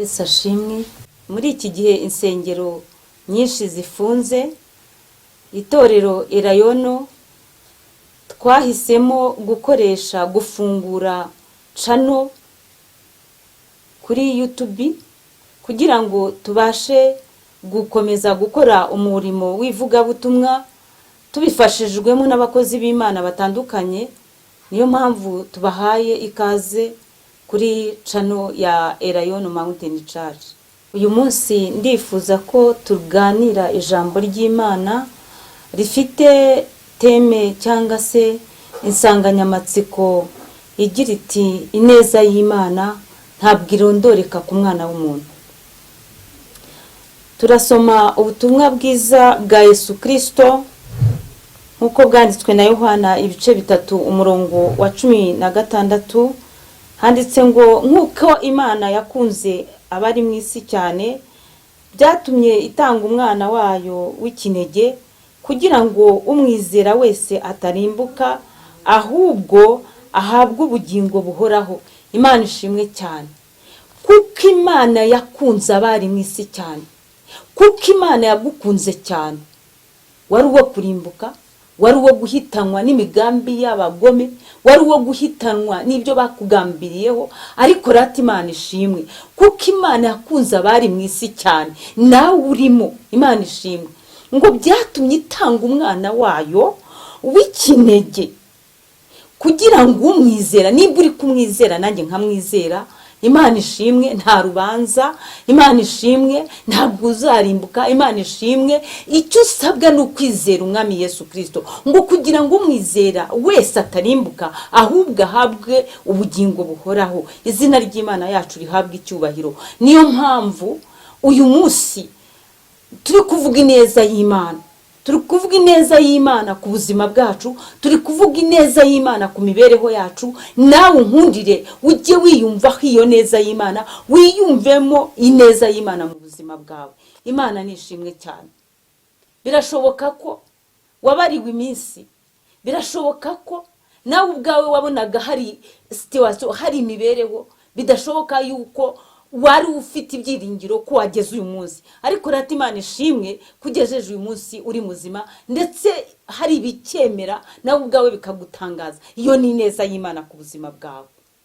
Yesu ashimwe. Muri iki gihe insengero nyinshi zifunze, itorero Elayono twahisemo gukoresha gufungura channel kuri YouTube kugira ngo tubashe gukomeza gukora umurimo w'ivugabutumwa tubifashijwemo n'abakozi b'Imana batandukanye. Niyo mpamvu tubahaye ikaze kuri channel ya Elayono Mountain Church. Uyu munsi ndifuza ko tuganira ijambo ry'Imana rifite teme cyangwa se insanganyamatsiko igira iti ineza y'Imana ntabwo irondoreka ku mwana w'umuntu. Turasoma ubutumwa bwiza bwa Yesu Kristo nkuko bwanditswe na Yohana ibice 3 umurongo wa 16. Handitse ngo nkuko Imana yakunze abari mu isi cyane byatumye itanga umwana wayo w'ikinege kugira ngo umwizera wese atarimbuka ahubwo ahabwe ubugingo buhoraho. Imana ishimwe cyane. Kuko Imana yakunze abari mu isi cyane, kuko Imana yagukunze cyane, wari uwo kurimbuka, wari uwo guhitanwa n'imigambi y'abagome, wari uwo guhitanwa n'ibyo bakugambiriyeho, ariko rati Imana ishimwe kuko Imana yakunze abari mu isi cyane, nawe urimo. Imana ishimwe ngo byatumye itanga umwana wayo w'ikinege kugira ngo umwizera, niba uri kumwizera nanjye nkamwizera, Imana ishimwe nta rubanza, Imana ishimwe ntabwo uzarimbuka. Imana ishimwe icyo usabwa no kwizera umwami Yesu Kristo ngo kugira ngo umwizera wese atarimbuka ahubwo ahabwe ubugingo buhoraho. Izina ry'Imana yacu rihabwe icyubahiro. Niyo mpamvu uyu munsi turi kuvuga ineza y'Imana, turi kuvuga ineza y'Imana ku buzima bwacu, turi kuvuga ineza y'Imana ku mibereho yacu. Nawe nkundire ujye wiyumvaho iyo neza y'Imana, wiyumvemo ineza y'Imana mu buzima bwawe. Imana nishimwe cyane. Birashoboka ko wabariwe iminsi, birashoboka ko nawe ubwawe wabonaga hari situation, hari imibereho bidashoboka yuko wari ufite ibyiringiro ko wageze uyu munsi, ariko rati Imana ishimwe kugejeje uyu munsi uri muzima, ndetse hari bikemera nawe ubwawe bikagutangaza. Iyo ni neza y'Imana ku buzima bwawe.